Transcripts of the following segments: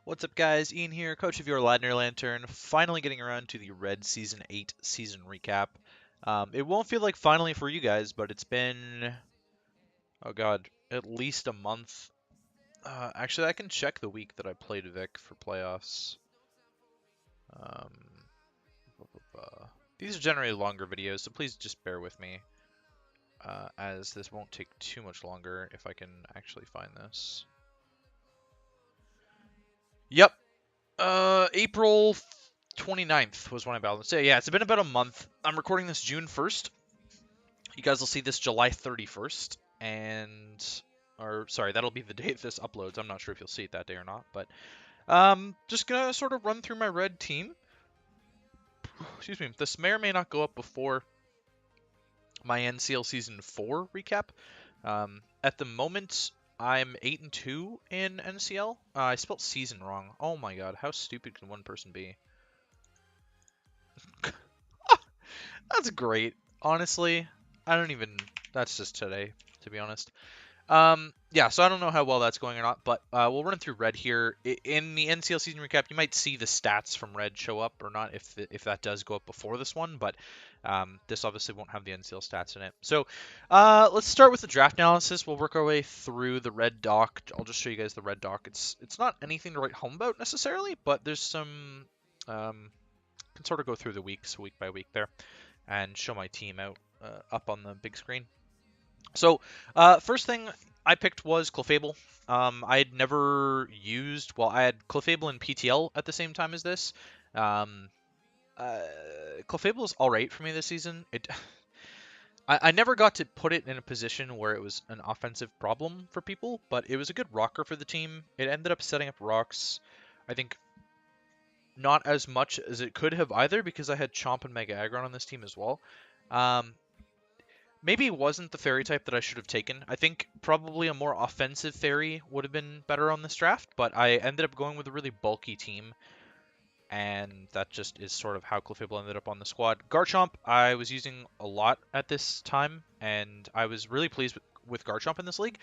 What's up, guys? Ian here, coach of your Ladner Lanturn. Finally getting around to the Red Season 8 season recap. It won't feel like finally for you guys, but it's been, oh god, at least a month. Actually, I can check the week that I played Vic for playoffs. Um, these are generally longer videos, so please just bear with me, as this won't take too much longer if I can actually find this. Yep, April 29th was when I balanced. Yeah, it's been about a month. I'm recording this June 1st. You guys will see this July 31st. Or sorry, that'll be the date this uploads. I'm not sure if you'll see it that day or not. But just going to sort of run through my red team. Excuse me. This may or may not go up before my NCL Season 4 recap. At the moment, I'm 8-2 in NCL. I spelled season wrong. Oh my god, how stupid can one person be? That's great. Honestly, I don't even. That's just today, to be honest. Yeah, so I don't know how well that's going or not, but we'll run through Red here. In the NCL season recap, you might see the stats from Red show up or not if that does go up before this one, but this obviously won't have the NCL stats in it. So let's start with the draft analysis. We'll work our way through the Red doc. I'll just show you guys the Red doc. It's not anything to write home about necessarily, but there's some can sort of go through the weeks week by week there and show my team out up on the big screen. So, first thing I picked was Clefable. I had never used, well, I had Clefable and PTL at the same time as this. Um, Clefable is alright for me this season. I never got to put it in a position where it was an offensive problem for people, but it was a good rocker for the team. It ended up setting up rocks, I think, not as much as it could have either, because I had Chomp and Mega Aggron on this team as well. Maybe it wasn't the fairy type that I should have taken. I think probably a more offensive fairy would have been better on this draft, but I ended up going with a really bulky team, and that just is sort of how Clefable ended up on the squad. Garchomp, I was using a lot at this time, and I was really pleased with Garchomp in this league.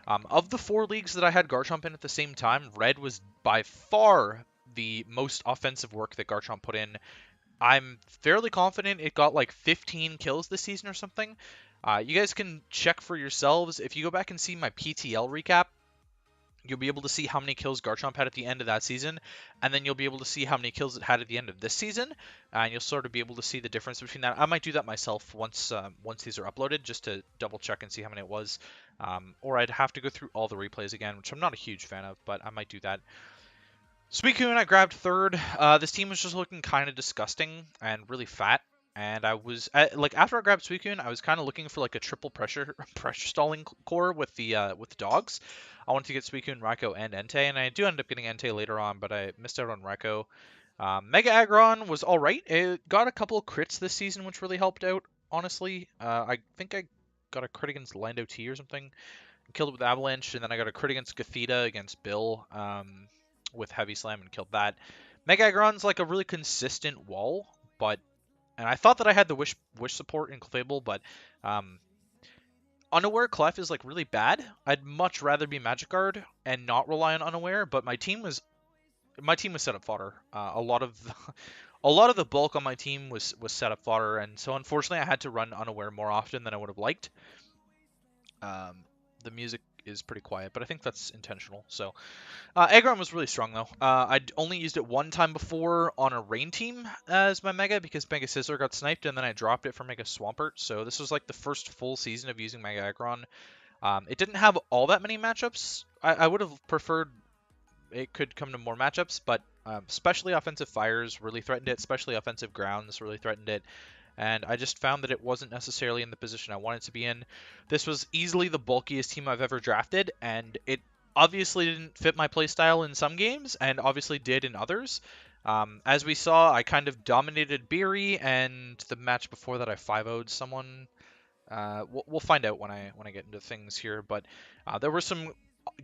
Of the 4 leagues that I had Garchomp in at the same time, Red was by far the most offensive work that Garchomp put in. I'm fairly confident it got like 15 kills this season or something. You guys can check for yourselves. If you go back and see my PTL recap, you'll be able to see how many kills Garchomp had at the end of that season, and then you'll be able to see how many kills it had at the end of this season, and you'll sort of be able to see the difference between that. I might do that myself once these are uploaded, just to double check and see how many it was, or I'd have to go through all the replays again, which I'm not a huge fan of, but I might do that. Suicune, I grabbed third. This team was just looking kind of disgusting and really fat. And I was like, after I grabbed Suicune, I was kind of looking for like a triple pressure stalling core with the dogs. I wanted to get Suicune, Raikou, and Entei, and I do end up getting Entei later on, but I missed out on Raikou. Mega Aggron was all right. It got a couple of crits this season, which really helped out. Honestly, I think I got a crit against Lando T or something. Killed it with Avalanche, and then I got a crit against Gothita against Bill. With Heavy Slam and killed that. Mega Aggron's like a really consistent wall, and I thought that I had the wish support in Clefable, but Unaware Clef is like really bad. I'd much rather be Magic Guard and not rely on Unaware, but my team was set up fodder. A lot of the bulk on my team was set up fodder, and so unfortunately I had to run Unaware more often than I would have liked. The music is pretty quiet, but I think that's intentional. So, Aggron was really strong though. I'd only used it one time before on a rain team as my Mega because Mega Scizor got sniped, and then I dropped it for Mega Swampert. So this was like the first full season of using Mega Aggron. It didn't have all that many matchups. I would have preferred it could come to more matchups, but especially offensive fires really threatened it. Especially offensive grounds really threatened it. And I just found that it wasn't necessarily in the position I wanted to be in. This was easily the bulkiest team I've ever drafted, and it obviously didn't fit my playstyle in some games, and obviously did in others. As we saw, I kind of dominated Beery, and the match before that I 5-0'd someone. We'll find out when I get into things here, but there were some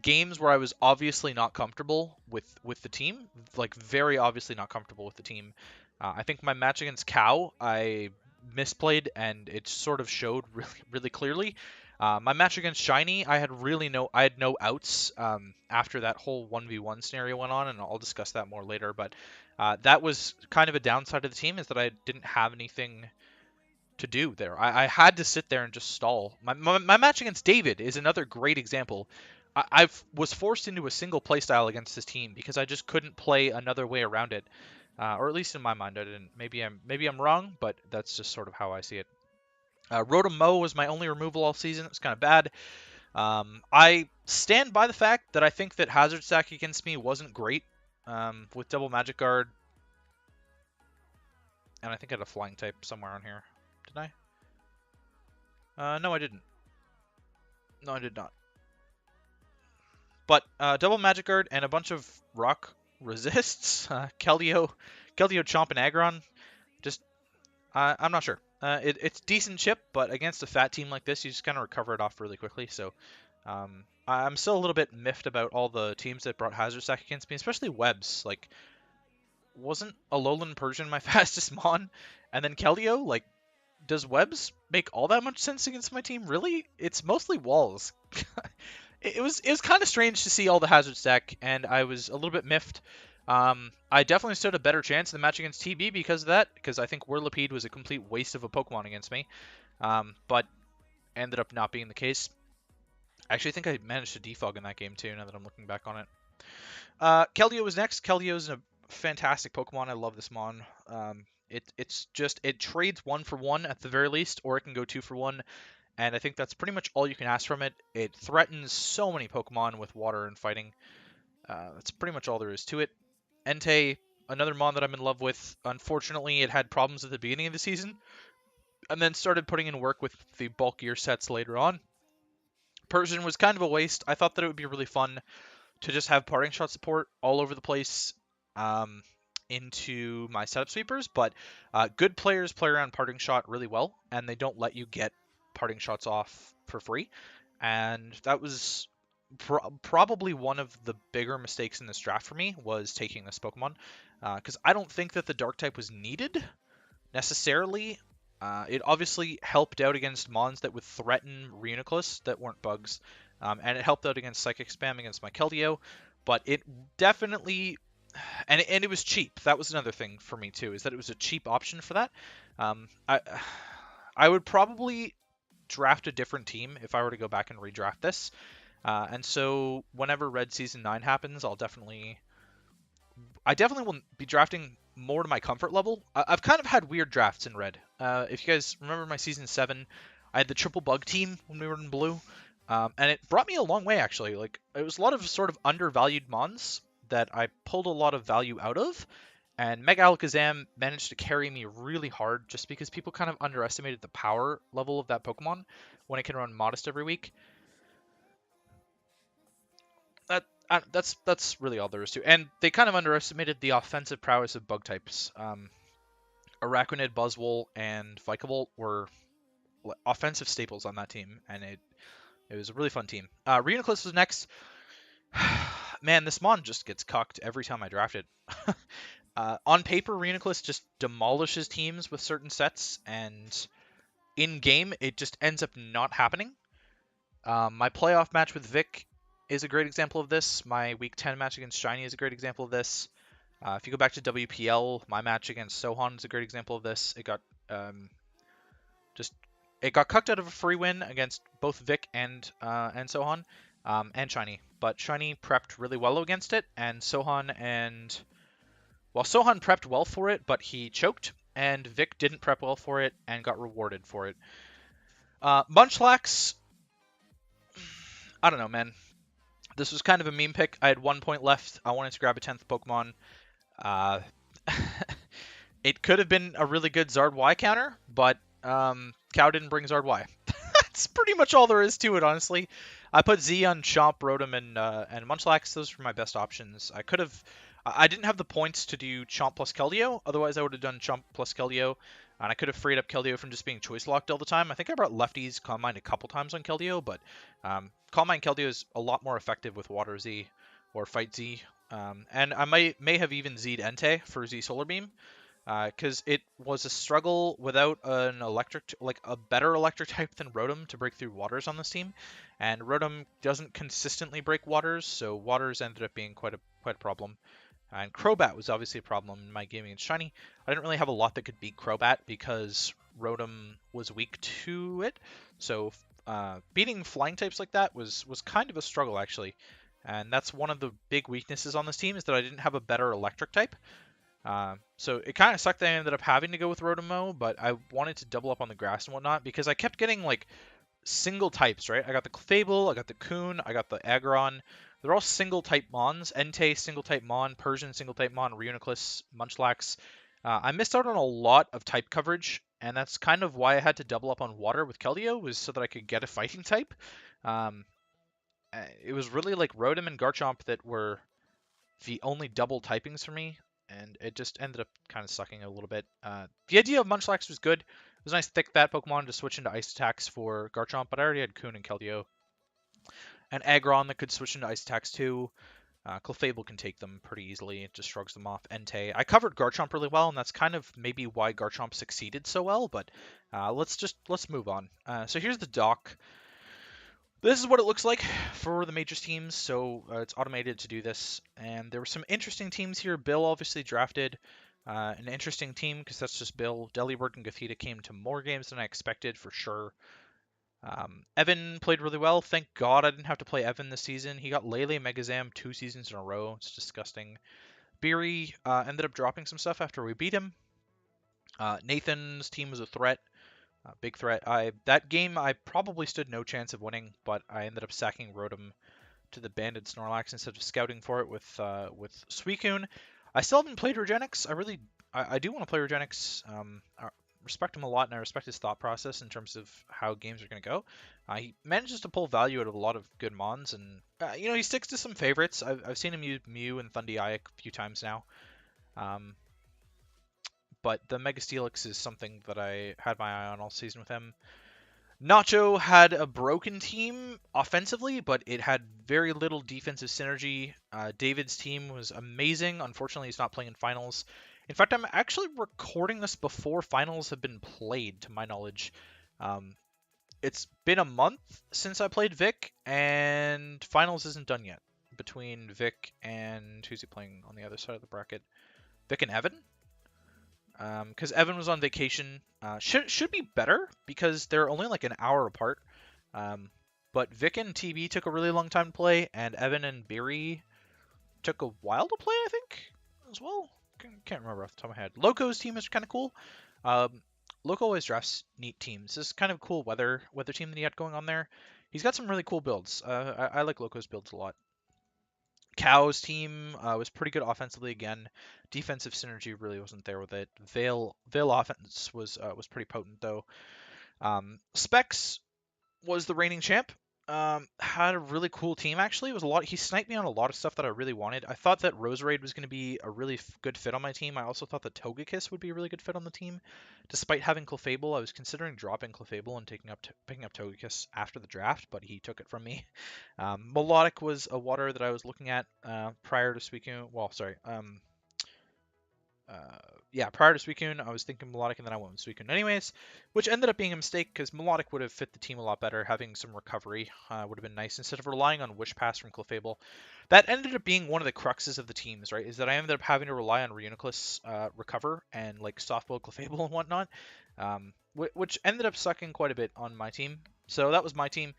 games where I was obviously not comfortable with the team, like very obviously not comfortable with the team. I think my match against Cow, I misplayed, and it sort of showed really, really clearly. My match against Shiny, I had no outs after that whole 1v1 scenario went on, and I'll discuss that more later. But that was kind of a downside of the team, is that I didn't have anything to do there. I had to sit there and just stall. My match against David is another great example. I was forced into a single playstyle against this team because I just couldn't play another way around it, or at least in my mind, I didn't. Maybe I'm wrong, but that's just sort of how I see it. Rotom-Mow was my only removal all season. It was kind of bad. I stand by the fact that I think that Hazard Stack against me wasn't great with double Magic Guard, and I think I had a Flying type somewhere on here. Did I? No, I didn't. No, I did not. But double Magic Guard and a bunch of Rock resists, Keldeo, Chomp, and Aggron. Just, I'm not sure. It's decent chip, but against a fat team like this, you just kind of recover it off really quickly. So I'm still a little bit miffed about all the teams that brought Hazard Stack against me, especially Webs. Like, wasn't Alolan Persian my fastest Mon? And then Keldeo, like, does Webs make all that much sense against my team? Really? It's mostly walls. It was kind of strange to see all the Hazard Stack, and I was a little bit miffed. I definitely stood a better chance in the match against TB because of that, because I think Whirlipede was a complete waste of a Pokemon against me, but ended up not being the case. I actually think I managed to defog in that game too, now that I'm looking back on it. Keldeo was next. Keldeo's a fantastic Pokemon. I love this Mon. It trades 1-for-1 at the very least, or it can go 2-for-1. And I think that's pretty much all you can ask from it. It threatens so many Pokemon with water and fighting. That's pretty much all there is to it. Entei, another Mon that I'm in love with. Unfortunately, it had problems at the beginning of the season, and then started putting in work with the bulkier sets later on. Persian was kind of a waste. I thought that it would be really fun to just have parting shot support all over the place into my setup sweepers, but good players play around parting shot really well, and they don't let you get parting shots off for free, and that was probably one of the bigger mistakes in this draft for me, was taking this Pokemon, because I don't think that the Dark type was needed necessarily. It obviously helped out against Mons that would threaten Reuniclus that weren't bugs, and it helped out against Psychic Spam against my Keldeo, but it definitely, and it was cheap. That was another thing for me too, is that it was a cheap option for that. I would probably draft a different team if I were to go back and redraft this. And so whenever Red Season 9 happens, I definitely will be drafting more to my comfort level. I've kind of had weird drafts in Red. If you guys remember my Season 7, I had the triple bug team when we were in Blue. And it brought me a long way, actually. Like, it was a lot of sort of undervalued Mons that I pulled a lot of value out of. And Mega Alakazam managed to carry me really hard just because people kind of underestimated the power level of that Pokemon when it can run Modest every week. That's really all there is to it. And they kind of underestimated the offensive prowess of bug types. Araquanid, Buzzwole, and Vikavolt were offensive staples on that team, and it was a really fun team. Reuniclus was next. Man, this Mon just gets cucked every time I draft it. On paper, Reuniclus just demolishes teams with certain sets, and in game, it just ends up not happening. My playoff match with Vic is a great example of this. My Week 10 match against Shiny is a great example of this. If you go back to WPL, my match against Sohan is a great example of this. It got cucked out of a free win against both Vic and Sohan, and Shiny. But Shiny prepped really well against it, and Sohan prepped well for it, but he choked, and Vic didn't prep well for it and got rewarded for it. Munchlax, I don't know, man. This was kind of a meme pick. I had 1 point left. I wanted to grab a 10th Pokemon. It could have been a really good Zard Y counter, but Cow didn't bring Zard Y. That's pretty much all there is to it, honestly. I put Z on Chomp, Rotom, and Munchlax. Those were my best options. I didn't have the points to do Chomp plus Keldeo. Otherwise, I would have done Chomp plus Keldeo, and I could have freed up Keldeo from just being choice locked all the time. I think I brought lefties Calm Mind a couple times on Keldeo, but Calm Mind Keldeo is a lot more effective with Water Z or Fight Z. And I may have even Z'd Entei for Z Solar Beam. because it was a struggle without an like a better electric type than Rotom to break through waters on this team, and Rotom doesn't consistently break waters, so waters ended up being quite a problem. And Crobat was obviously a problem in my game against Shiny. I didn't really have a lot that could beat Crobat because Rotom was weak to it, so beating flying types like that was kind of a struggle actually. And that's one of the big weaknesses on this team is that I didn't have a better electric type. So it kind of sucked that I ended up having to go with Rotom-Mow, but I wanted to double up on the grass and whatnot because I kept getting like single types, right? I got the Clefable, I got the Coon, I got the Aggron. They're all single type Mons. Entei, single type Mon. Persian, single type Mon. Reuniclus, Munchlax. I missed out on a lot of type coverage, and that's kind of why I had to double up on Water with Keldeo, was so that I could get a fighting type. Um, it was really like Rotom and Garchomp that were the only double typings for me, and it just ended up kind of sucking a little bit. The idea of Munchlax was good. It was a nice thick fat Pokemon to switch into Ice attacks for Garchomp, but I already had Coon and Keldeo. And Aggron that could switch into Ice attacks too. Clefable can take them pretty easily. It just shrugs them off. Entei. I covered Garchomp really well, and that's kind of maybe why Garchomp succeeded so well, but let's move on. So here's the dock. This is what it looks like for the Majors teams, so it's automated to do this. And there were some interesting teams here. Bill obviously drafted an interesting team because that's just Bill. Delibird and Gothita came to more games than I expected for sure. Evan played really well. Thank God I didn't have to play Evan this season. He got Lele Megazam 2 seasons in a row. It's disgusting. Beery ended up dropping some stuff after we beat him. Nathan's team was a threat. Big threat. That game I probably stood no chance of winning, but I ended up sacking Rotom to the Banded Snorlax instead of scouting for it with Suicune. I still haven't played Regenix. I do want to play Regenix. I respect him a lot, and I respect his thought process in terms of how games are going to go. He manages to pull value out of a lot of good mons, and he sticks to some favorites. I've seen him use Mew and Thundereye a few times now. But the Mega Steelix is something that I had my eye on all season with him. Nacho had a broken team offensively, but it had very little defensive synergy. David's team was amazing. Unfortunately, he's not playing in finals. In fact, I'm actually recording this before finals have been played, to my knowledge. It's been a month since I played Vic, and finals isn't done yet between Vic and who's he playing on the other side of the bracket? Vic and Evan? Because Evan was on vacation. Should be better because they're only like an hour apart. But Vic and TB took a really long time to play, and Evan and Beery took a while to play, I think, as well. Can't remember off the top of my head. Loco's team is kind of cool. Loco always drafts neat teams. This is kind of cool weather team that he had going on there. He's got some really cool builds. I like Loco's builds a lot. Cow's team was pretty good offensively again. Defensive synergy really wasn't there with it. Veil offense was pretty potent though. Specs was the reigning champ. Had a really cool team actually. It was a lot. He sniped me on a lot of stuff that I really wanted. I thought that Roserade was going to be a really good fit on my team. I also thought that Togekiss would be a really good fit on the team. Despite having Clefable, I was considering dropping Clefable and picking up Togekiss after the draft, but he took it from me. Melodic was a water that I was looking at prior to Suicune. Well, sorry. Prior to Suicune, I was thinking Melodic, and then I went with Suicune anyways, which ended up being a mistake because Melodic would have fit the team a lot better. Having some recovery would have been nice instead of relying on Wish Pass from Clefable. That ended up being one of the cruxes of the teams, right? Is that I ended up having to rely on Reuniclus recover and like softball Clefable and whatnot, which ended up sucking quite a bit on my team. So that was my team.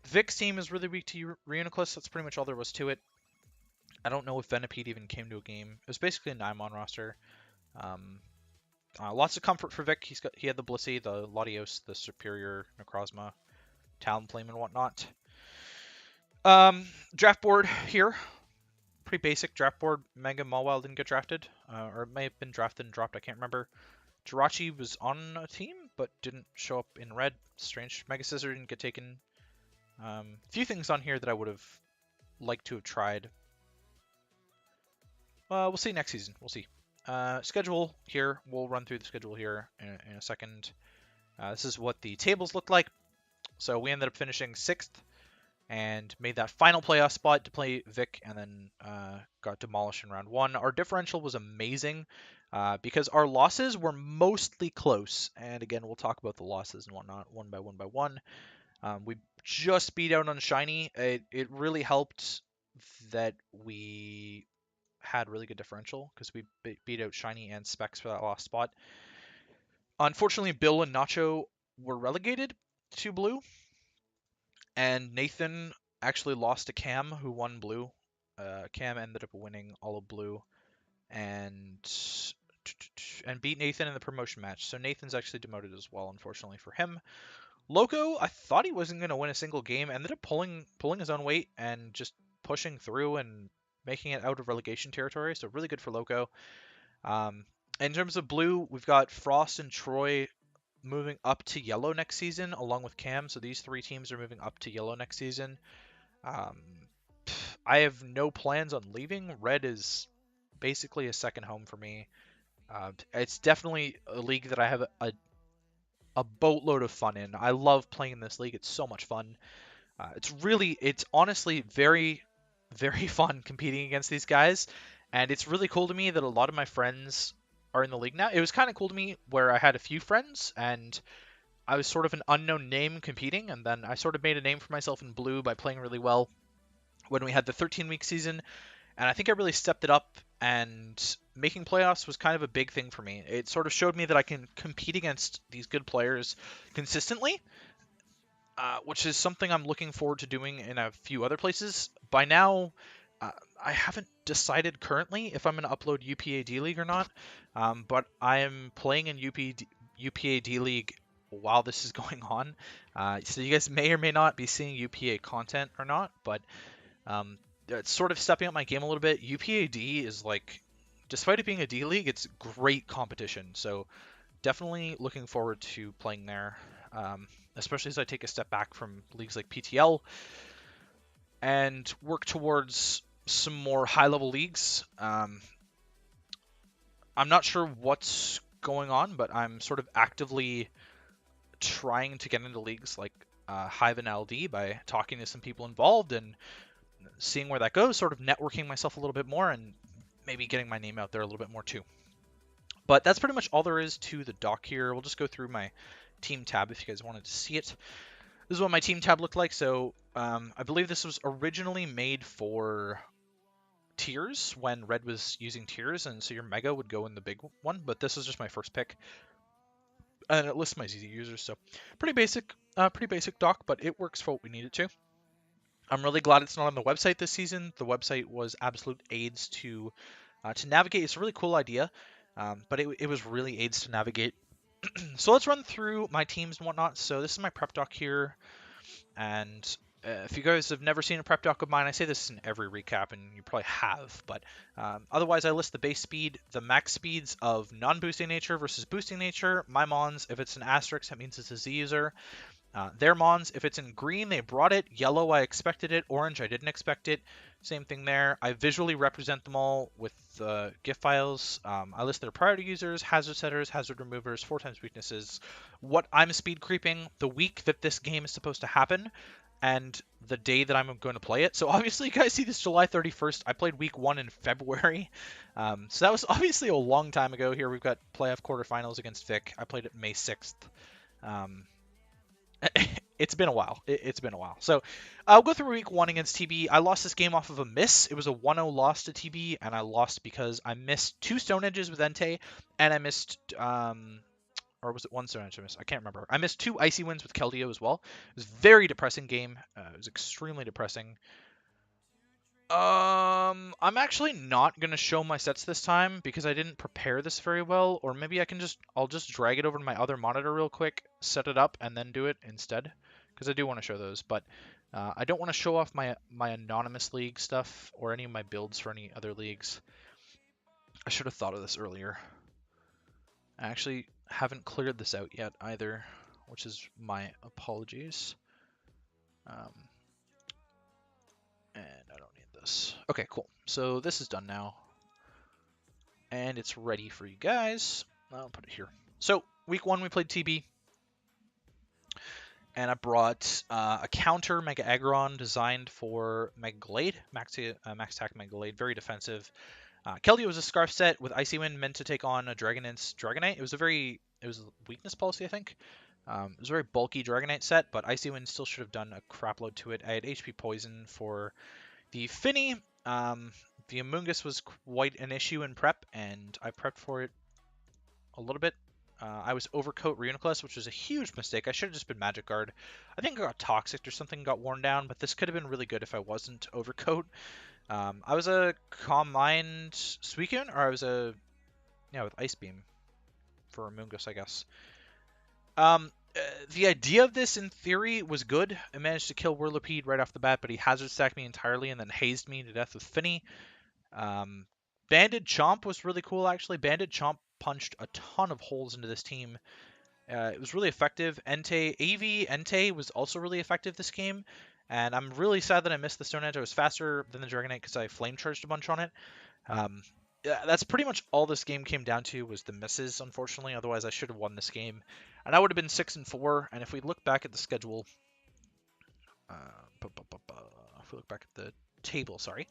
Vic's team is really weak to Reuniclus. That's pretty much all there was to it. I don't know if Venipede even came to a game. It was basically a 9-mon roster. Lots of comfort for Vic. He had the Blissey, the Latios, the Superior Necrozma, Talonflame, and whatnot. Draft board here. Pretty basic draft board. Mega Mawile didn't get drafted. Or it may have been drafted and dropped. I can't remember. Jirachi was on a team, but didn't show up in red. Strange. Mega Scissor didn't get taken. A few things on here that I would have liked to have tried. We'll see next season. We'll see. Schedule here. We'll run through the schedule here in a second. This is what the tables look like. So we ended up finishing 6th and made that final playoff spot to play Vic, and then got demolished in round 1. Our differential was amazing. because our losses were mostly close. And again, we'll talk about the losses and whatnot one by one by one. We just beat out on Shiny. It really helped that we had really good differential because we beat out Shiny and Specs for that last spot. Unfortunately, Bill and Nacho were relegated to Blue, and Nathan actually lost to Cam, who won Blue. Cam ended up winning all of Blue, and beat Nathan in the promotion match. So Nathan's actually demoted as well, unfortunately for him. Loco, I thought he wasn't going to win a single game, ended up pulling his own weight and just pushing through and making it out of relegation territory. So really good for Loco. In terms of Blue, we've got Frost and Troy moving up to yellow next season, along with Cam. So these three teams are moving up to yellow next season. Um, I have no plans on leaving. Red is basically a second home for me. It's definitely a league that I have a boatload of fun in. I love playing in this league. It's so much fun. It's honestly very, very fun competing against these guys. And it's really cool to me that a lot of my friends are in the league now. It was kind of cool to me where I had a few friends and I was sort of an unknown name competing. And then I sort of made a name for myself in Blue by playing really well when we had the 13-week season. And I think I really stepped it up, and making playoffs was kind of a big thing for me. It sort of showed me that I can compete against these good players consistently, which is something I'm looking forward to doing in a few other places. By now, I haven't decided currently if I'm going to upload UPAD League or not, but I am playing in UPAD League while this is going on. So you guys may or may not be seeing UPA content or not, but it's sort of stepping up my game a little bit. UPAD is like, despite it being a D League, it's great competition. So definitely looking forward to playing there, especially as I take a step back from leagues like PTL and work towards some more high-level leagues. I'm not sure what's going on, but I'm sort of actively trying to get into leagues like Hive and LD by talking to some people involved and seeing where that goes, sort of networking myself a little bit more and maybe getting my name out there a little bit more too. But that's pretty much all there is to the doc here. We'll just go through my team tab if you guys wanted to see it. This is what my team tab looked like. So I believe this was originally made for tiers when Red was using tiers, and so your Mega would go in the big one, but this is just my first pick. And it lists my ZZ users, so pretty basic doc, but it works for what we need it to. I'm really glad it's not on the website this season. The website was absolute aids to navigate. It's a really cool idea, but it was really aids to navigate. So let's run through my teams and whatnot. So this is my prep doc here, and if you guys have never seen a prep doc of mine, I say this in every recap, and you probably have, but otherwise I list the base speed, the max speeds of non-boosting nature versus boosting nature. My Mons, if it's an asterisk, that means it's a Z user. Their Mons, if it's in green, they brought it. Yellow, I expected it. Orange, I didn't expect it. Same thing there. I visually represent them all with GIF files. I list their priority users, hazard setters, hazard removers, 4x weaknesses, what I'm speed creeping, the week that this game is supposed to happen, and the day that I'm going to play it. So obviously you guys see this July 31st. I played week 1 in February. So that was obviously a long time ago. Here we've got playoff quarterfinals against Vic. I played it May 6th. It's been a while. It's been a while. So I'll go through week 1 against TB. I lost this game off of a miss. It was a 1-0 loss to TB, and I lost because I missed 2 Stone Edges with Entei, and I missed, or was it 1 Stone Edge I missed? I can't remember. I missed 2 Icy Winds with Keldeo as well. It was a very depressing game. It was extremely depressing. I'm actually not gonna show my sets this time because I didn't prepare this very well, or maybe I'll just drag it over to my other monitor real quick, set it up, and then do it instead, because I do want to show those, but I don't want to show off my anonymous league stuff or any of my builds for any other leagues. I should have thought of this earlier. I actually haven't cleared this out yet either, which is my apologies. And I don't need this. Okay, cool. So this is done now. And it's ready for you guys. I'll put it here. So, week 1 we played TB. And I brought a counter Mega Aggron designed for Mega Glade. Max attack Mega Glade, very defensive. Keldeo was a Scarf set with Icy Wind meant to take on a Dragonite's Dragonite. It was a weakness policy, I think. It was a very bulky Dragonite set, but Icy Wind still should have done a crapload to it. I had HP Poison for the Finny. The Amoonguss was quite an issue in prep, and I prepped for it a little bit. I was Overcoat Reuniclus, which was a huge mistake. I should have just been Magic Guard. I think I got Toxic or something, got worn down, but this could have been really good if I wasn't Overcoat. I was a Calm Mind Suicune, or I was with Ice Beam for Amoonguss, I guess. The idea of this, in theory, was good. I managed to kill Whirlipede right off the bat, but he hazard stacked me entirely and then hazed me to death with Finny. Banded Chomp was really cool, actually. Banded Chomp punched a ton of holes into this team. It was really effective. Entei was also really effective this game, and I'm really sad that I missed the Stone Edge. I was faster than the Dragonite because I Flame Charged a bunch on it. That's pretty much all this game came down to, was the misses, unfortunately. Otherwise, I should have won this game, and I would have been 6-4. And if we look back at the schedule, if we look back at the table, sorry,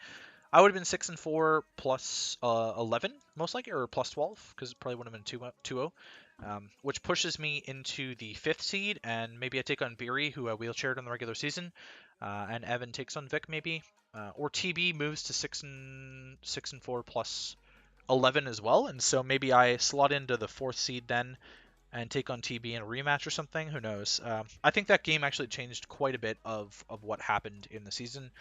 I would have been 6-4 plus 11, most likely, or plus 12, because it probably would have been 2-0, which pushes me into the 5th seed, and maybe I take on Beery, who I wheelchaired in the regular season, and Evan takes on Vic, maybe, or TB moves to 6-4 plus 11 as well, and so maybe I slot into the 4th seed then, and take on TB in a rematch or something. Who knows? I think that game actually changed quite a bit of what happened in the season.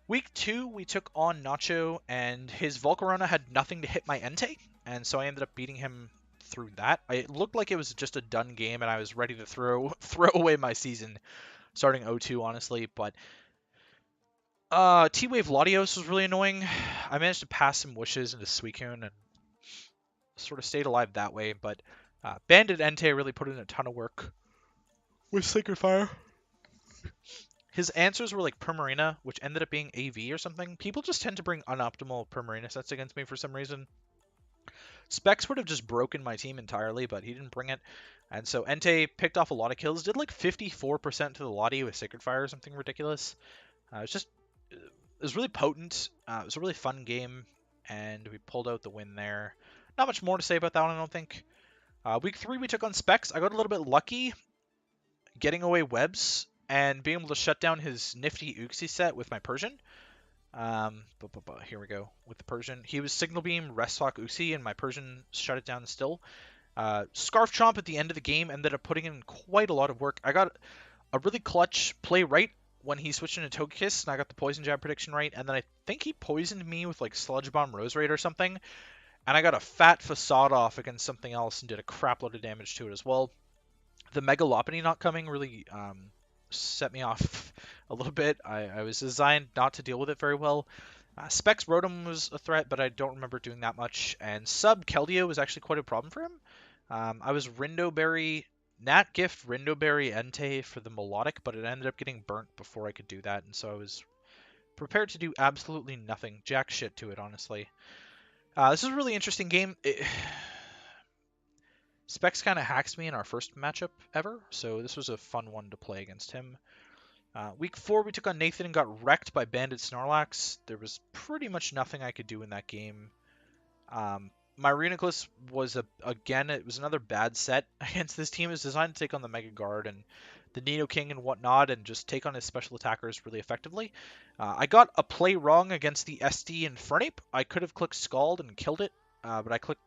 Week 2, we took on Nacho, and his Volcarona had nothing to hit my Entei, and so I ended up beating him through that. It looked like it was just a done game, and I was ready to throw away my season starting 0-2, honestly, but T-Wave Latios was really annoying. I managed to pass some wishes into Suicune and sort of stayed alive that way, but Banded Entei really put in a ton of work with Sacred Fire. His answers were like Primarina, which ended up being AV or something. People just tend to bring unoptimal Primarina sets against me for some reason. Specs would have just broken my team entirely, but he didn't bring it. And so Entei picked off a lot of kills, did like 54% to the Lottie with Sacred Fire or something ridiculous. It was really potent. It was a really fun game, and we pulled out the win there. Not much more to say about that one, I don't think. Week 3, we took on Specs. I got a little bit lucky getting away webs and being able to shut down his nifty Uxie set with my Persian. Here we go with the Persian. He was Signal Beam, Rest Hawk Uxie, and my Persian shut it down still. Scarf Chomp at the end of the game ended up putting in quite a lot of work. I got a really clutch play right when he switched into Togekiss, and I got the Poison Jab prediction right, and then I think he poisoned me with like Sludge Bomb Rose Raid or something, and I got a fat Facade off against something else and did a crap load of damage to it as well. The Mega Lopunny not coming really set me off a little bit. I was designed not to deal with it very well. Specs Rotom was a threat, but I don't remember doing that much. And Sub Keldeo was actually quite a problem for him. I was Rindoberry, Nat Gift, Rindoberry, Entei for the Melodic, but it ended up getting burnt before I could do that, and so I was prepared to do absolutely nothing. Jack shit to it, honestly. This is a really interesting game. Specs kind of hacks me in our first matchup ever, so this was a fun one to play against him. Week 4, we took on Nathan and got wrecked by Banded Snorlax. There was pretty much nothing I could do in that game. My Reuniclus was, again, it was another bad set against this team. It was designed to take on the Mega Guard and the Nidoking and whatnot and just take on his special attackers really effectively. I got a play wrong against the SD and Fernape. I could have clicked Scald and killed it, but I clicked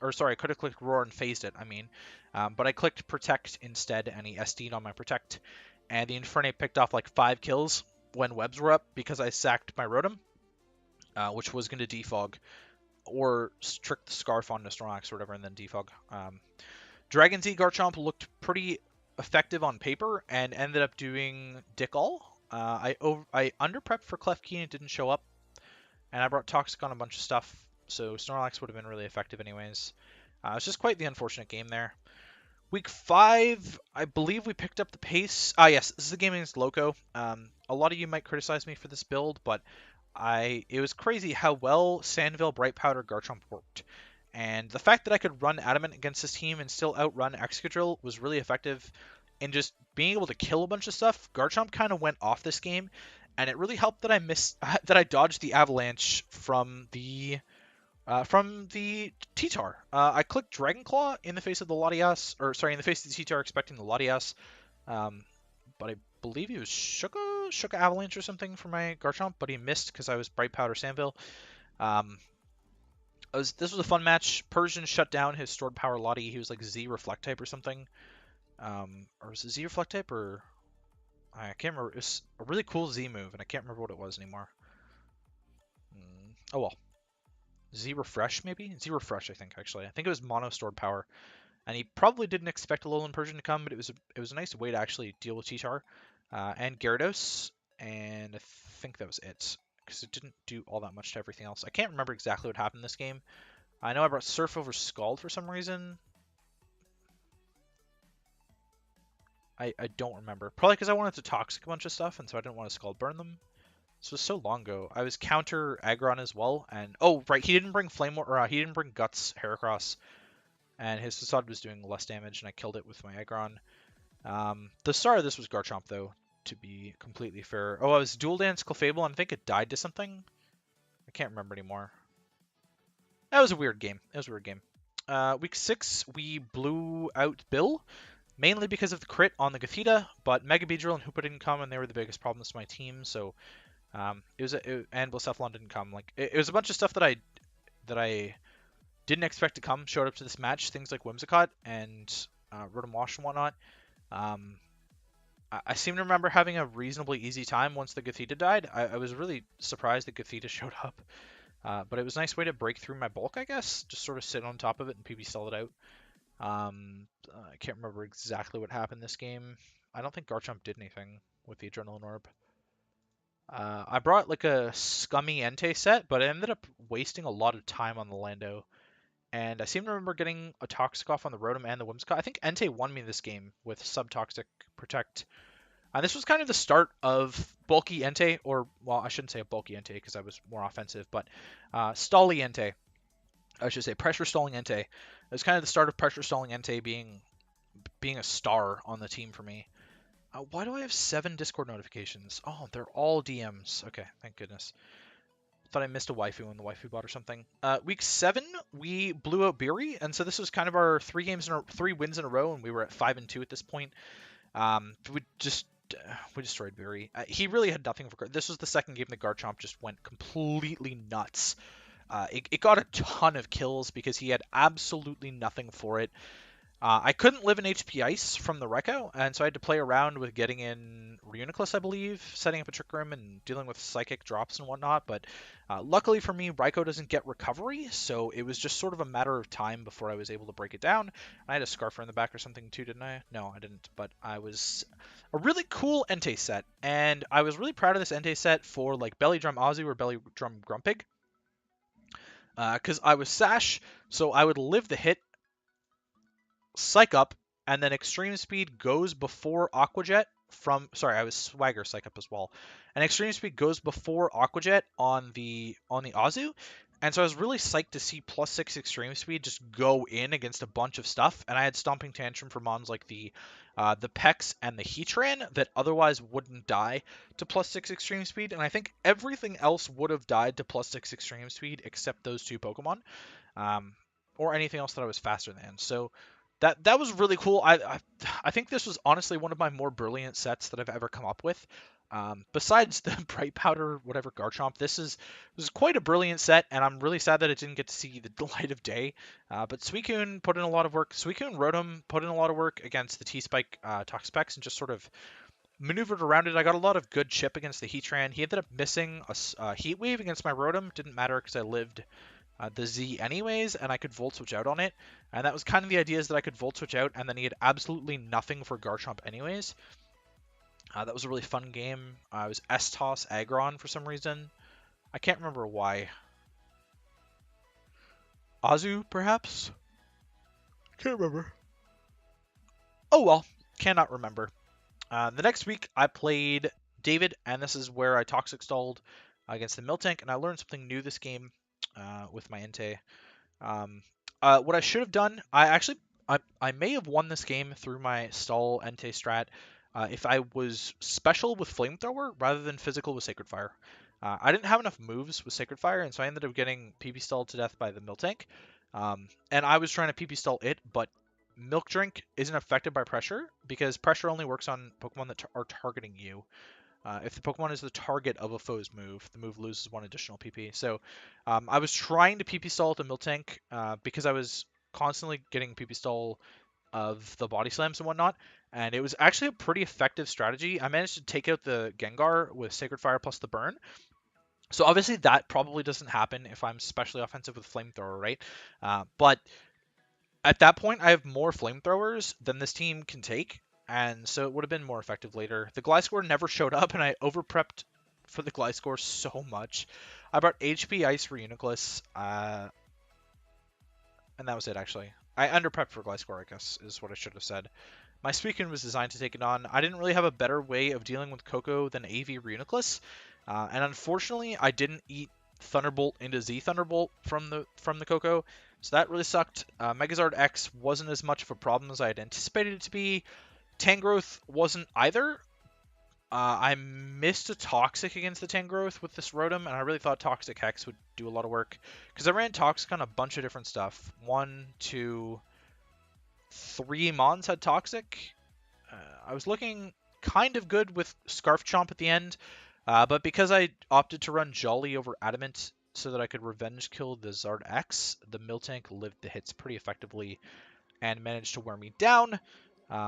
I could have clicked Roar and phased it, but I clicked Protect instead, and he SD'd on my Protect, and the Infernape picked off like 5 kills when webs were up because I sacked my Rotom, which was going to defog, or trick the Scarf on Snorlax or whatever, and then defog. Dragon Z Garchomp looked pretty effective on paper, and ended up doing Dick All. I under-prepped for Klefki and it didn't show up, and I brought Toxic on a bunch of stuff, so Snorlax would have been really effective anyways. It's just quite the unfortunate game there. Week 5, I believe we picked up the pace. Yes, this is the game against Loco. A lot of you might criticize me for this build, but it was crazy how well Sandville, Bright Powder, Garchomp worked. And the fact that I could run Adamant against this team and still outrun Excadrill was really effective. And just being able to kill a bunch of stuff, Garchomp kind of went off this game, and it really helped that I dodged the Avalanche from the From the T-Tar. I clicked Dragon Claw in the face of the Latias, or sorry, in the face of the T-Tar expecting the Latias, but I believe he was Shuka Avalanche or something for my Garchomp, but he missed because I was Bright Powder Sandville. Um, this was a fun match. Persian shut down his stored power Lottie. He was like Z Reflect type or something. Or was it Z Reflect type or I can't remember. It was a really cool Z move, and I can't remember what it was anymore. Oh well. Z Refresh maybe? Z Refresh I think actually. I think it was mono stored power. And he probably didn't expect Alolan Persian to come, but it was a nice way to actually deal with T-Tar and Gyarados, and I think that was it because it didn't do all that much to everything else. I can't remember exactly what happened this game. I know I brought Surf over Scald for some reason. I don't remember. Probably because I wanted to Toxic a bunch of stuff, and so I didn't want to Scald burn them. This was so long ago. I was counter Aggron as well, and oh right, he didn't bring Flame or he didn't bring Guts Heracross, and his Facade was doing less damage, and I killed it with my Aggron. The star of this was Garchomp, though, to be completely fair. Oh, I was Dual Dance Clefable, and I think it died to something. I can't remember anymore. That was a weird game. It was a weird game. Week 6, we blew out Bill, mainly because of the crit on the Gothita, but Mega Beedrill and Hoopa didn't come, and they were the biggest problems to my team, so and Blacephalon didn't come. Like it was a bunch of stuff that I didn't expect to come showed up to this match. Things like Whimsicott and Rotom-Mow and whatnot. I seem to remember having a reasonably easy time once the Gothita died. I was really surprised that Gothita showed up. But it was a nice way to break through my bulk, I guess. Just sort of sit on top of it and PB stall it out. I can't remember exactly what happened this game. I don't think Garchomp did anything with the Adrenaline Orb. I brought like a scummy Entei set, but I ended up wasting a lot of time on the Lando. And I seem to remember getting a Toxic off on the Rotom and the Whimsicott. I think Entei won me this game with Subtoxic Protect. And this was kind of the start of bulky Entei, or, well, I shouldn't say a bulky Entei because I was more offensive, but stally Entei. I should say pressure stalling Entei. It was kind of the start of pressure stalling Entei being a star on the team for me. Why do I have 7 Discord notifications? Oh, they're all DMs. Okay, thank goodness. Thought I missed a waifu in the waifu bot or something. Week 7, we blew out Beery, and so this was kind of our 3 wins in a row, and we were at 5-2 at this point. We destroyed Beery. He really had nothing for. This was the second game that Garchomp just went completely nuts. It got a ton of kills because he had absolutely nothing for it. I couldn't live in HP Ice from the Recco, and so I had to play around with getting in Reuniclus, I believe, setting up a Trick Room and dealing with Psychic drops and whatnot, but luckily for me, Raikou doesn't get recovery, so it was just sort of a matter of time before I was able to break it down. I had a Scarfer in the back or something too, didn't I? No, I didn't, but I was a really cool Entei set, and I was really proud of this Entei set for like Belly Drum Azu or Belly Drum Grumpig, because I was Sash, so I would live the hit, Psych Up, and then Extreme Speed goes before Aqua Jet from... Sorry, I was Swagger Psych Up as well. And Extreme Speed goes before Aqua Jet on the Azu. And so I was really psyched to see +6 Extreme Speed just go in against a bunch of stuff. And I had Stomping Tantrum for mons like the Pex and the Heatran that otherwise wouldn't die to +6 Extreme Speed. And I think everything else would have died to +6 Extreme Speed except those 2 Pokemon. Or anything else that I was faster than. So that was really cool. I think this was honestly one of my more brilliant sets that I've ever come up with. Besides the Bright Powder, whatever Garchomp, this was quite a brilliant set, and I'm really sad that it didn't get to see the light of day. But Suicune put in a lot of work. Suicune Rotom put in a lot of work against the T-Spike Toxapex and just sort of maneuvered around it. I got a lot of good chip against the Heatran. He ended up missing a Heat Wave against my Rotom. Didn't matter because I lived the Z anyways, and I could Volt Switch out on it. And that was kind of the idea, is that I could Volt Switch out, and then he had absolutely nothing for Garchomp anyways. That was a really fun game. I was S-Toss Aggron for some reason. I can't remember why. Azu, perhaps? Can't remember. Oh well, cannot remember. The next week, I played David, and this is where I Toxic Stalled against the Miltank, and I learned something new this game with my Entei. What I should have done, I may have won this game through my stall Entei strat if I was special with Flamethrower rather than physical with Sacred Fire. I didn't have enough moves with Sacred Fire, and so I ended up getting PP stalled to death by the Miltank. And I was trying to PP stall it, but Milk Drink isn't affected by pressure because pressure only works on Pokemon that are targeting you. If the Pokemon is the target of a foe's move, the move loses 1 additional PP. So I was trying to PP stall the Miltank because I was constantly getting PP stall of the body slams and whatnot, and it was actually a pretty effective strategy. I managed to take out the Gengar with Sacred Fire plus the burn. So obviously that probably doesn't happen if I'm specially offensive with Flamethrower, right? But at that point, I have more Flamethrowers than this team can take, and so it would have been more effective later. The Gliscor never showed up, and I overprepped for the Gliscor so much. I brought HP Ice Reuniclus, and that was it, actually. I underprepped for Gliscor, I guess, is what I should have said. My Suicune was designed to take it on. I didn't really have a better way of dealing with Coco than AV Reuniclus, and unfortunately, I didn't eat Thunderbolt into Z Thunderbolt from the Coco, so that really sucked. Megazord X wasn't as much of a problem as I had anticipated it to be. Tangrowth wasn't either. I missed a Toxic against the Tangrowth with this Rotom, and I really thought Toxic Hex would do a lot of work, because I ran Toxic on a bunch of different stuff. 1, 2, 3 Mons had Toxic. I was looking kind of good with Scarf Chomp at the end, but because I opted to run Jolly over Adamant so that I could revenge kill the Zard X, the Miltank lived the hits pretty effectively and managed to wear me down.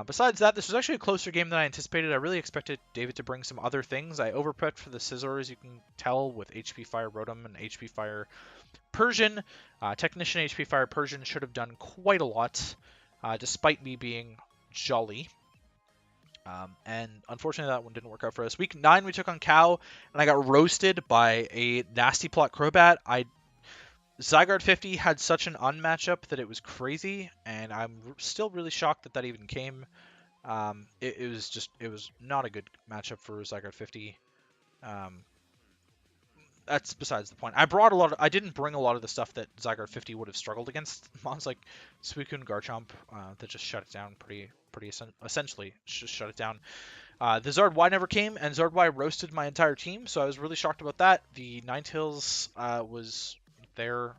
Besides that, this was actually a closer game than I anticipated. I really expected David to bring some other things. I overprepped for the Scizor, as you can tell, with HP Fire Rotom and HP Fire Persian. Technician HP Fire Persian should have done quite a lot, despite me being Jolly. And unfortunately, that one didn't work out for us. Week 9, we took on Cow, and I got roasted by a nasty plot Crobat. Zygarde 50 had such an unmatchup that it was crazy, and I'm still really shocked that that even came. It was not a good matchup for Zygarde 50. That's besides the point. I didn't bring a lot of the stuff that Zygarde 50 would have struggled against. Mons like Suicune, Garchomp, that just shut it down essentially just shut it down. The Zard Y never came, and Zard Y roasted my entire team, so I was really shocked about that. The Ninetales was there.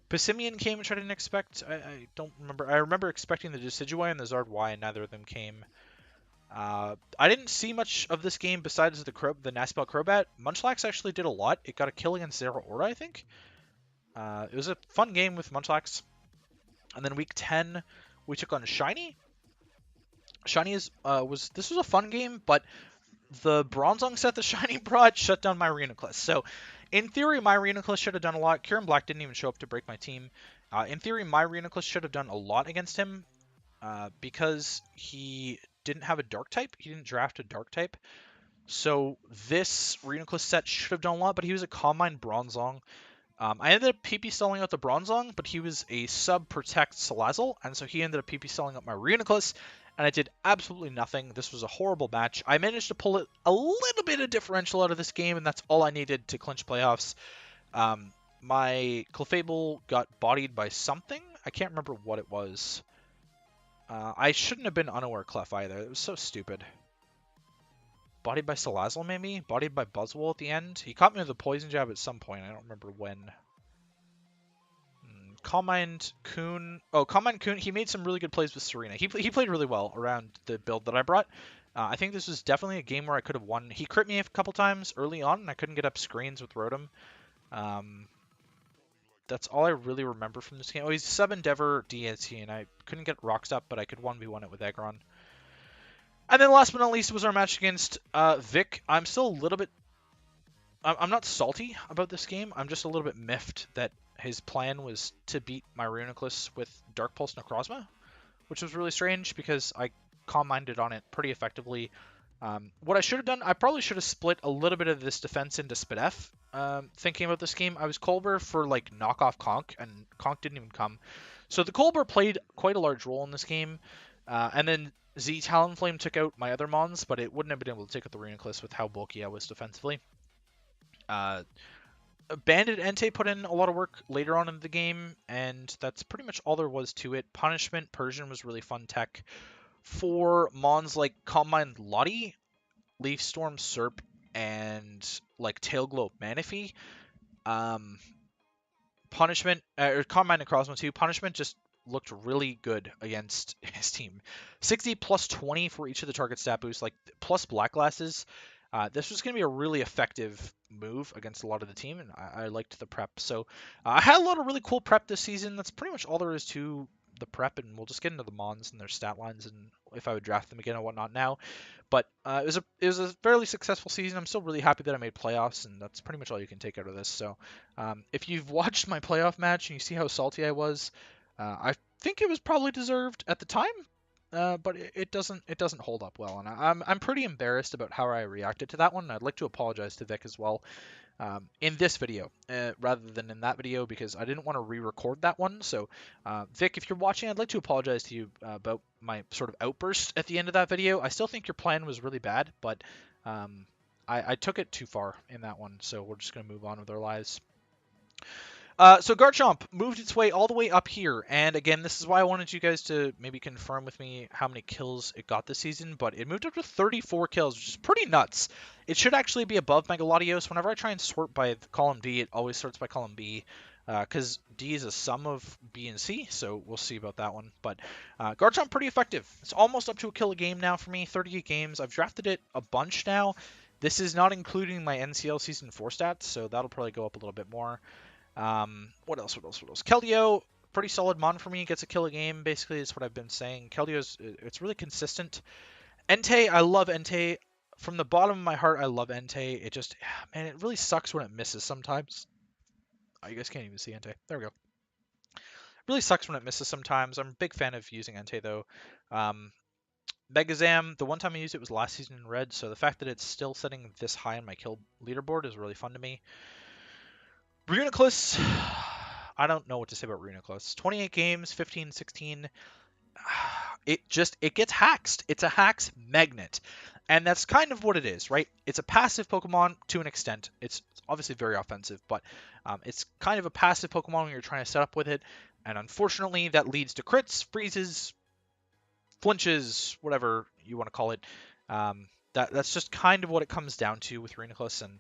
Passimian came, which I didn't expect. I don't remember. I remember expecting the Decidueye and the Zard Y, and neither of them came. I didn't see much of this game besides the Nasty Belt Crobat. Munchlax actually did a lot. It got a kill against Zeraora, I think. It was a fun game with Munchlax. And then week 10, we took on Shiny. Shiny was a fun game, but the Bronzong set that Shiny brought shut down my Reuniclus. So, in theory, my Reuniclus should have done a lot. Kieran Black didn't even show up to break my team. In theory, my Reuniclus should have done a lot against him because he didn't have a Dark type. He didn't draft a Dark type. So this Reuniclus set should have done a lot, but he was a Calm Mind Bronzong. I ended up PP stalling out the Bronzong, but he was a sub-protect Salazzle, and so he ended up PP stalling out my Reuniclus, and I did absolutely nothing. This was a horrible match. I managed to pull a little bit of differential out of this game, and that's all I needed to clinch playoffs. My Clefable got bodied by something. I can't remember what it was. I shouldn't have been unaware Clef either. It was so stupid. Bodied by Salazzle, maybe? Bodied by Buzzwole at the end? He caught me with a Poison Jab at some point. I don't remember when. Calm Mind Kun. Oh, Calm Mind Kun. He made some really good plays with Serena. He played really well around the build that I brought. I think this was definitely a game where I could have won. He crit me a couple times early on, and I couldn't get up screens with Rotom. That's all I really remember from this game. Oh, he's sub Endeavor DST, and I couldn't get Rocks up, but I could 1v1 it with Aggron. And then last but not least was our match against Vic. I'm still a little bit... I'm not salty about this game. I'm just a little bit miffed that his plan was to beat my Reuniclus with Dark Pulse Necrozma, which was really strange because I calm-minded on it pretty effectively. What I should have done, I probably should have split a little bit of this defense into Spidef. Thinking about this game, I was Colbur for like knockoff Conk, and Conk didn't even come. So the Colbur played quite a large role in this game, and then Z Talonflame took out my other Mons, but it wouldn't have been able to take out the Reuniclus with how bulky I was defensively. Bandit Entei put in a lot of work later on in the game, and that's pretty much all there was to it. Punishment Persian was really fun tech. For Mons like Calm Mind Lottie, Leaf Storm Serp and like Tail Glow Manaphy. Um, Punishment or Combine and Crossbow 2, Punishment just looked really good against his team. 60 plus 20 for each of the target stat boosts, like plus Black Glasses. This was going to be a really effective move against a lot of the team, and I liked the prep. So I had a lot of really cool prep this season. That's pretty much all there is to the prep, and we'll just get into the Mons and their stat lines and if I would draft them again and whatnot now. But it was a fairly successful season. I'm still really happy that I made playoffs, and that's pretty much all you can take out of this. So if you've watched my playoff match and you see how salty I was, I think it was probably deserved at the time. But it doesn't hold up well, and I'm pretty embarrassed about how I reacted to that one. I'd like to apologize to Vic as well in this video rather than in that video because I didn't want to re-record that one. So Vic, if you're watching, I'd like to apologize to you about my sort of outburst at the end of that video. I still think your plan was really bad, but I took it too far in that one, so we're just going to move on with our lives. So Garchomp moved its way all the way up here, and again, this is why I wanted you guys to maybe confirm with me how many kills it got this season, but it moved up to 34 kills, which is pretty nuts. It should actually be above Megalodios. Whenever I try and sort by column D, it always sorts by column B, because D is a sum of B and C, so we'll see about that one. But Garchomp, pretty effective. It's almost up to a kill a game now for me, 38 games. I've drafted it a bunch now. This is not including my NCL Season 4 stats, so that'll probably go up a little bit more. What else? Keldeo, pretty solid mon for me. Gets a kill a game, basically, is what I've been saying. Keldeo's, it's really consistent. Entei, I love Entei. From the bottom of my heart, I love Entei. It just, man, it really sucks when it misses sometimes. Oh, you guys can't even see Entei. There we go. It really sucks when it misses sometimes. I'm a big fan of using Entei, though. Megazam, the one time I used it was last season in Red, so the fact that it's still setting this high on my kill leaderboard is really fun to me. Reuniclus, I don't know what to say about Reuniclus. 28 games, 15, 16. It gets haxed. It's a hax magnet. And that's kind of what it is, right? It's a passive Pokemon to an extent. It's obviously very offensive, but it's kind of a passive Pokemon when you're trying to set up with it. And unfortunately, that leads to crits, freezes, flinches, whatever you want to call it. That's just kind of what it comes down to with Reuniclus, and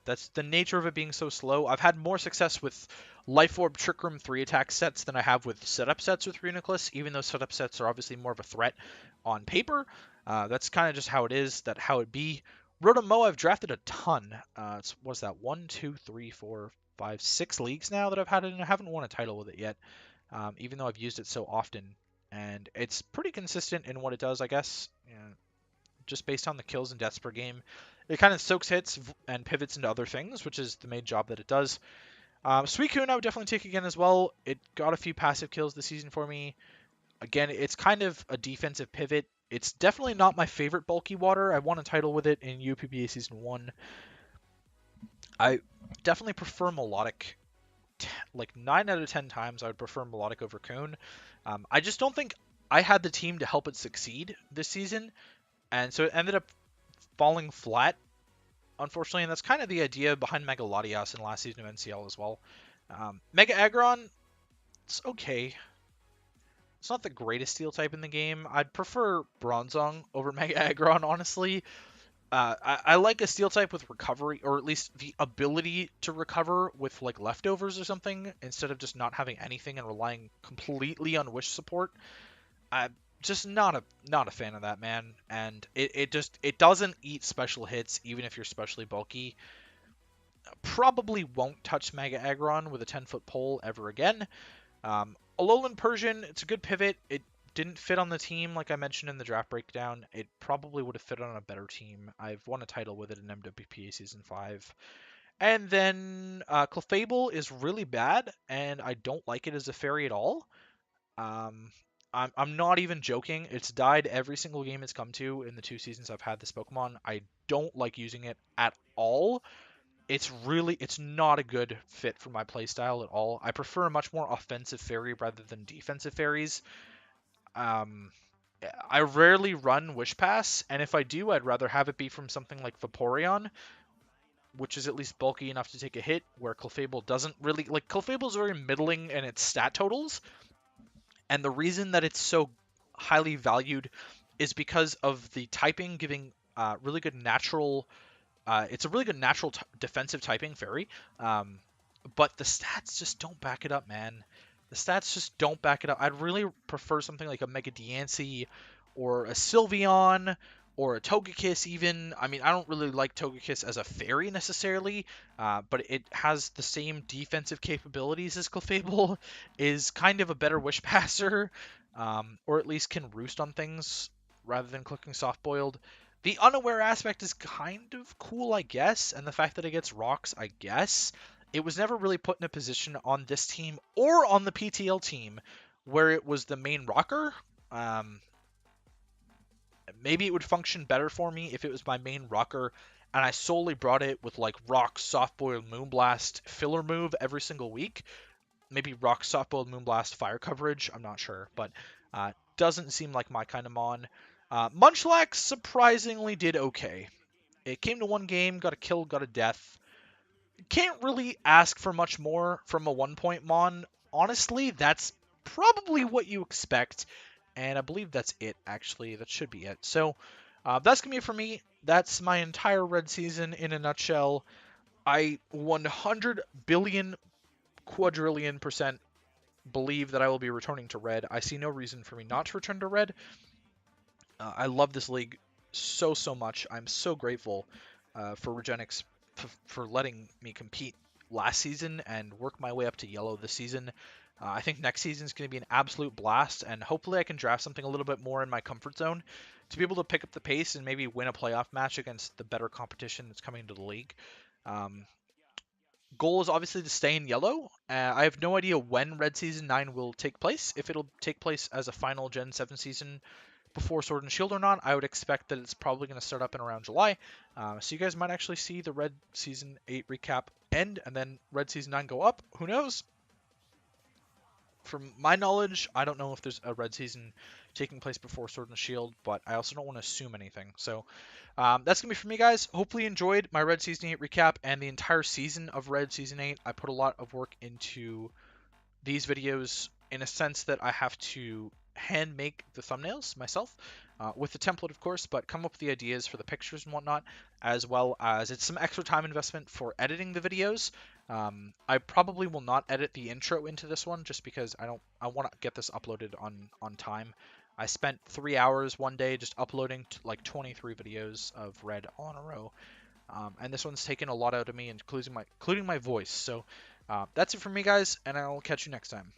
that's the nature of it being so slow. I've had more success with Life Orb, Trick Room 3 attack sets than I have with setup sets with Reuniclus, even though setup sets are obviously more of a threat on paper. That's kind of just how it is, how it be. Rotom-Mow, I've drafted a ton. What's that? 1, 2, 3, 4, 5, 6 leagues now that I've had it, and I haven't won a title with it yet, even though I've used it so often. And it's pretty consistent in what it does, I guess. Just based on the kills and deaths per game. It kind of soaks hits and pivots into other things, which is the main job that it does. Suicune I would definitely take again as well. It got a few passive kills this season for me. Again, it's kind of a defensive pivot. It's definitely not my favorite bulky water. I won a title with it in UPBA Season 1. I definitely prefer Melodic. Like 9 out of 10 times I would prefer Melodic over Cone. I just don't think I had the team to help it succeed this season. And so it ended up falling flat, unfortunately, and that's kind of the idea behind Megalodios in last season of NCL as well. Mega Aggron, it's okay. It's not the greatest steel type in the game. I'd prefer Bronzong over Mega Aggron, honestly. I like a steel type with recovery, or at least the ability to recover with like leftovers or something, instead of just not having anything and relying completely on wish support. Just not a fan of that, man. And it doesn't eat special hits, even if you're specially bulky. Probably won't touch Mega Aggron with a 10-foot pole ever again. Alolan Persian, it's a good pivot. It didn't fit on the team, like I mentioned in the draft breakdown. It probably would have fit on a better team. I've won a title with it in MWPA Season 5. And then Clefable is really bad, and I don't like it as a fairy at all. I'm not even joking. It's died every single game it's come to in the 2 seasons I've had this Pokemon. I don't like using it at all. It's not a good fit for my playstyle at all. I prefer a much more offensive fairy rather than defensive fairies. I rarely run Wish Pass, and if I do, I'd rather have it be from something like Vaporeon, which is at least bulky enough to take a hit, where Clefable doesn't really... Like, Clefable's very middling in its stat totals, and the reason that it's so highly valued is because of the typing giving really good natural It's a really good natural defensive typing fairy, but the stats just don't back it up, man. The stats just don't back it up. I'd really prefer something like a Mega Diancie or a Sylveon or a Togekiss even. I mean, I don't really like Togekiss as a fairy necessarily, but it has the same defensive capabilities as Clefable, is kind of a better Wish Passer, or at least can roost on things rather than clicking Soft Boiled. The unaware aspect is kind of cool, I guess, and the fact that it gets rocks, I guess. It was never really put in a position on this team or on the PTL team where it was the main rocker. Um, Maybe it would function better for me if it was my main rocker and I solely brought it with like rock, soft boiled, moonblast, filler move every single week. Maybe rock, soft boiled, moonblast, fire coverage. I'm not sure, but doesn't seem like my kind of mon. Munchlax surprisingly did okay. It came to one game, got a kill, got a death. Can't really ask for much more from a 1-point mon. Honestly, that's probably what you expect. And I believe that's it, actually. That should be it. So that's going to be it for me. That's my entire red season in a nutshell. I 100 billion quadrillion percent believe that I will be returning to red. I see no reason for me not to return to red. I love this league so much. I'm so grateful for Regenix for letting me compete last season and work my way up to yellow this season. I think next season is going to be an absolute blast, and hopefully I can draft something a little bit more in my comfort zone to be able to pick up the pace and maybe win a playoff match against the better competition that's coming into the league. Um, Goal is obviously to stay in yellow. I have no idea when Red Season 9 will take place. If it'll take place as a final Gen 7 season before Sword and Shield or not, I would expect that it's probably going to start up in around July. So you guys might actually see the Red Season 8 recap end and then Red Season 9 go up. Who knows? From my knowledge, I don't know if there's a Red Season taking place before Sword and Shield, but I also don't want to assume anything. So that's going to be for me, guys. Hopefully you enjoyed my Red Season 8 recap and the entire season of Red Season 8. I put a lot of work into these videos in a sense that I have to hand make the thumbnails myself with the template, of course, but come up with the ideas for the pictures and whatnot, as well as it's some extra time investment for editing the videos. I probably will not edit the intro into this one just because I want to get this uploaded on time. I spent 3 hours one day just uploading like 23 videos of Red all in a row. And this one's taken a lot out of me, including my voice. So that's it for me, guys, and I'll catch you next time.